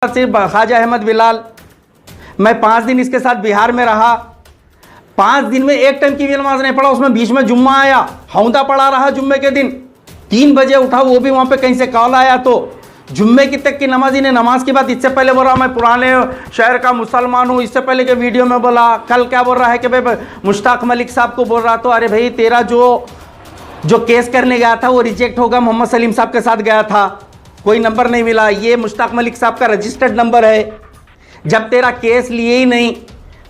सिर्फ ख्वाजा अहमद बिलाल। मैं 5 दिन इसके साथ बिहार में रहा। 5 दिन में एक टाइम की भी नमाज नहीं पढ़ा। उसमें बीच में जुम्मा आया, हौदा पढ़ा रहा जुम्मे के दिन। 3 बजे उठा, वो भी वहाँ पे कहीं से कॉल आया तो जुम्मे की तक की नमाजी ने नमाज की बात इससे पहले बोल रहा मैं पुराने शहर का मुसलमान हूँ। इससे पहले के वीडियो में बोला, कल क्या बोल रहा है कि भाई मुश्ताक मलिक साहब को बोल रहा तो अरे भाई तेरा जो केस करने गया था वो रिजेक्ट होगा। मोहम्मद सलीम साहब के साथ गया था, कोई नंबर नहीं मिला। ये मुश्ताक मलिक साहब का रजिस्टर्ड नंबर है। जब तेरा केस लिए ही नहीं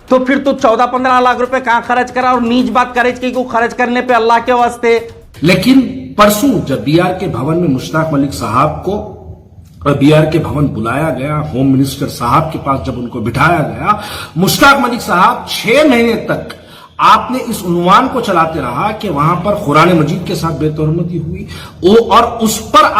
तो फिर तू 14-15 लाख रुपए कहां खर्च करा और नीच बात करे कि को खर्च करने पे अल्लाह के वास्ते। लेकिन परसों जब बीआर के भवन में मुश्ताक मलिक साहब को और बीआर के भवन बुलाया गया, होम मिनिस्टर साहब के पास जब उनको बिठाया गया, मुश्ताक मलिक साहब 6 महीने तक आपने इस उन्वान को चलाते रहा कि वहां पर कुरान मजीद के साथ बेतहरमती हुई और उस पर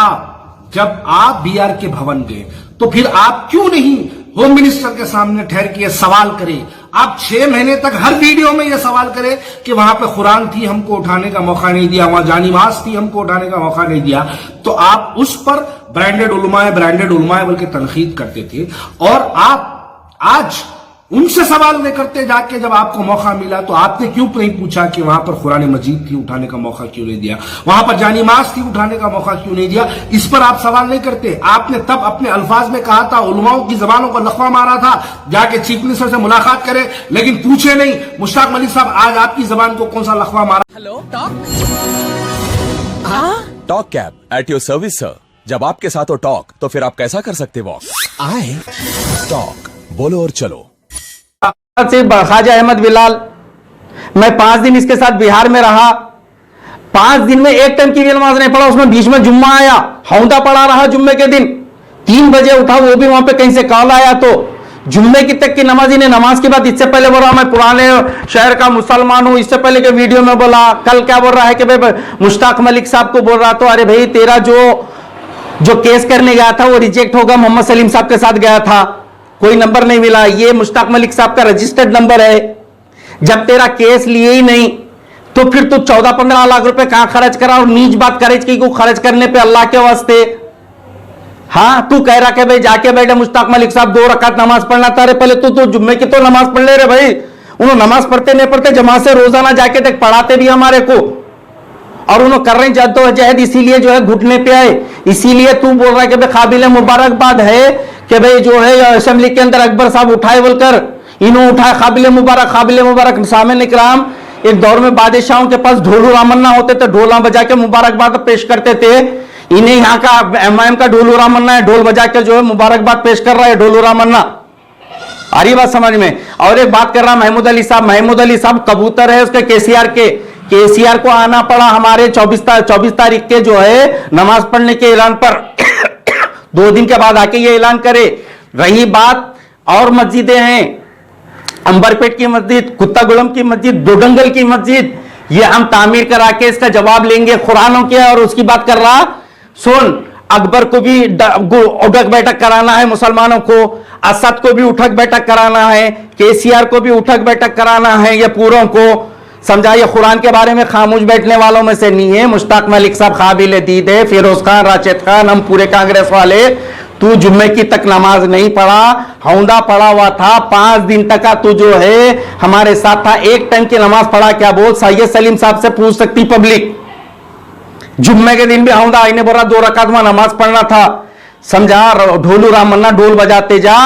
जब आप बीआर के भवन गए तो फिर आप क्यों नहीं होम मिनिस्टर के सामने ठहर के सवाल करें? आप 6 महीने तक हर वीडियो में यह सवाल करें कि वहां पे कुरान थी, हमको उठाने का मौका नहीं दिया, वहां जानिमाज थी, हमको उठाने का मौका नहीं दिया। तो आप उस पर ब्रांडेड उलमाए बोल के तनकीद करते थे और आप आज उनसे सवाल नहीं करते जाके जब आपको मौका मिला तो आपने क्यों नहीं पूछा कि वहां पर कुरान मजीद थी, उठाने का मौका क्यों नहीं दिया, वहां पर जानिमाज थी, उठाने का मौका क्यों नहीं दिया? इस पर आप सवाल नहीं करते। आपने तब अपने अल्फाज में कहा था उलमाओं की जबानों को लखवा मारा था, जाके चीफ मिनिस्टर से मुलाकात करे, लेकिन पूछे नहीं। मुश्ताक मलिक साहब आज आपकी जबान को कौन सा लखवा मारा? Hello talk cab at your service sir. जब आपके साथ हो टॉक तो फिर आप कैसा कर सकते वॉक? आए टॉक बोलो और चलो। सिर्फ ख्वाजा अहमद बिलाल। मैं 5 दिन इसके साथ बिहार में रहा। 5 दिन में एक टाइम की भी नमाज नहीं पढ़ा। उसमें बीच में जुम्मा आया, हौदा पढ़ा रहा जुम्मे के दिन। 3 बजे उठा, वो भी वहां पे कहीं से कॉल आया तो जुम्मे की तक की नमाजी ने नमाज की बात इससे पहले बोल रहा मैं पुराने शहर का मुसलमान हूं। इससे पहले के वीडियो में बोला, कल क्या बोल रहा है कि भाई मुश्ताक मलिक साहब को बोल रहा तो अरे भाई तेरा जो केस करने गया था वो रिजेक्ट होगा। मोहम्मद सलीम साहब के साथ गया था, कोई नंबर नहीं मिला। ये मुश्ताक मलिक साहब का रजिस्टर्ड नंबर है। जब तेरा केस लिए ही नहीं तो फिर तू 14-15 लाख रुपए कहां खर्च करा और नीच बात करे कि को खर्च करने पे अल्लाह के वास्ते। हाँ, तू कह रहा कि भाई जाके बैठे मुश्ताक मलिक साहब 2 रकात नमाज पढ़ना था। अरे पहले तू जुम्मे की तो नमाज पढ़ ले रे भाई। उन्होंने नमाज पढ़ते नहीं पढ़ते, जमात से रोजाना जाके तक पढ़ाते भी हमारे को, और उन्होंने कर रहे जद्दोजहद, इसीलिए जो है घुटने पे आए। इसीलिए तू बोल रहा है कि भाई काबिल मुबारकबाद है कि भाई जो है असेंबली के अंदर अकबर साहब उठाए बोलकर इन्हों उठाए। काबिल मुबारक सामने इकराम। एक दौर में बादशाहों के पास ढोलू रामन्ना होते थे, ढोला बजा के मुबारकबाद पेश करते थे। इन्हें यहाँ का एमआईएम का ढोलू रामन्ना है, ढोल बजा के जो है मुबारकबाद पेश कर रहा है ढोलू रामन्ना। आ रही बात समझ में? और एक बात कर रहा महमूद अली साहब कबूतर है उसके केसीआर को आना पड़ा हमारे 24 तारीख के जो है नमाज पढ़ने के ऐलान पर। 2 दिन के बाद आके ये ऐलान करे। रही बात और मस्जिदें हैं, अंबरपेट की मस्जिद, कुत्तागुड़म की मस्जिद, दोडंगल की मस्जिद, ये हम तामीर करा के इसका जवाब लेंगे। कुरानों के और उसकी बात कर रहा। सुन, अकबर को भी उठक बैठक कराना है, मुसलमानों को असद को भी उठक बैठक कराना है, केसीआर को भी उठक बैठक कराना है। ये पूरों को समझा, ये कुरान के बारे में खामोश बैठने वालों में से नहीं है। मुश्ताक मलिक साहब काबिल दीद है, फिरोज खान, राशिद खान, हम पूरे कांग्रेस वाले। तू जुम्मे की तक नमाज नहीं पढ़ा, हौदा पढ़ा हुआ था। 5 दिन तक का तू जो है हमारे साथ था। एक टाइम की नमाज पढ़ा क्या बोल? सैयद सलीम साहब से पूछ सकती पब्लिक। जुम्मे के दिन भी हौदा इन्हें बोला 2 रकात में नमाज पढ़ना था। समझा, ढोलू रामन्ना ढोल बजाते जा,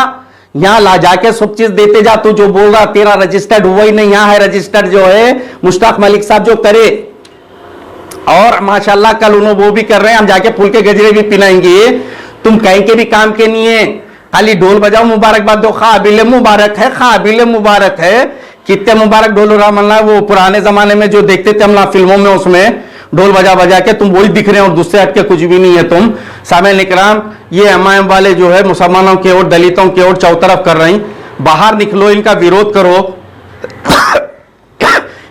यहां ला जाके सब चीज देते जा। तू जो बोल रहा तेरा रजिस्टर्ड हुआ ही नहीं, यहां है रजिस्टर्ड जो है मुश्ताक मलिक साहब जो करे। और माशाल्लाह कल उन्होंने वो भी कर रहे हैं, हम जाके फूल के गजरे भी पिलाएंगे। तुम कहीं के भी काम के नहीं है, खाली ढोल बजाओ, मुबारकबाद दो। काबिल मुबारक है। कितने मुबारक ढोल रामन्ना, वो पुराने जमाने में जो देखते थे हम फिल्मों में, उसमें ढोल बजा के तुम वही दिख रहे हैं और दूसरे हटके कुछ भी नहीं है तुम। सामने इकराम, ये एमआईएम वाले जो है मुसलमानों की ओर, दलितों की ओर चौतरफ कर रही। बाहर निकलो, इनका विरोध करो।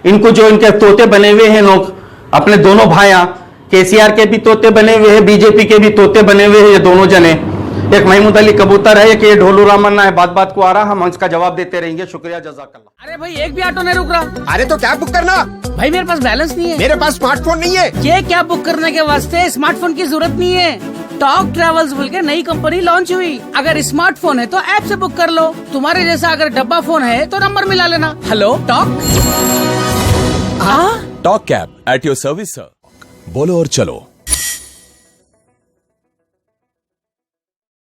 इनको जो इनके तोते बने हुए हैं लोग, अपने दोनों भाइयां, केसीआर के भी तोते बने हुए हैं, बीजेपी के भी तोते बने हुए हैं, ये दोनों जने। एक महमूद अली कबूतर है, एक ये ढोलू रामन्ना है, बात बात को आ रहा, हम इसका जवाब देते रहेंगे। शुक्रिया, जज़ाकल्लाह। अरे भाई एक भी ऑटो नहीं रुक रहा। अरे तो कैब बुक करना। भाई मेरे पास बैलेंस नहीं है। मेरे पास स्मार्टफोन नहीं है। ये कैब बुक करने के वास्ते स्मार्टफोन की जरूरत नहीं है। टॉक ट्रैवल्स बोल के नई कंपनी लॉन्च हुई। अगर स्मार्टफोन है तो ऐप से बुक कर लो। तुम्हारे जैसा अगर डब्बा फोन है तो नंबर मिला लेना। Hello talk. Talk cab at your service sir. बोलो और चलो।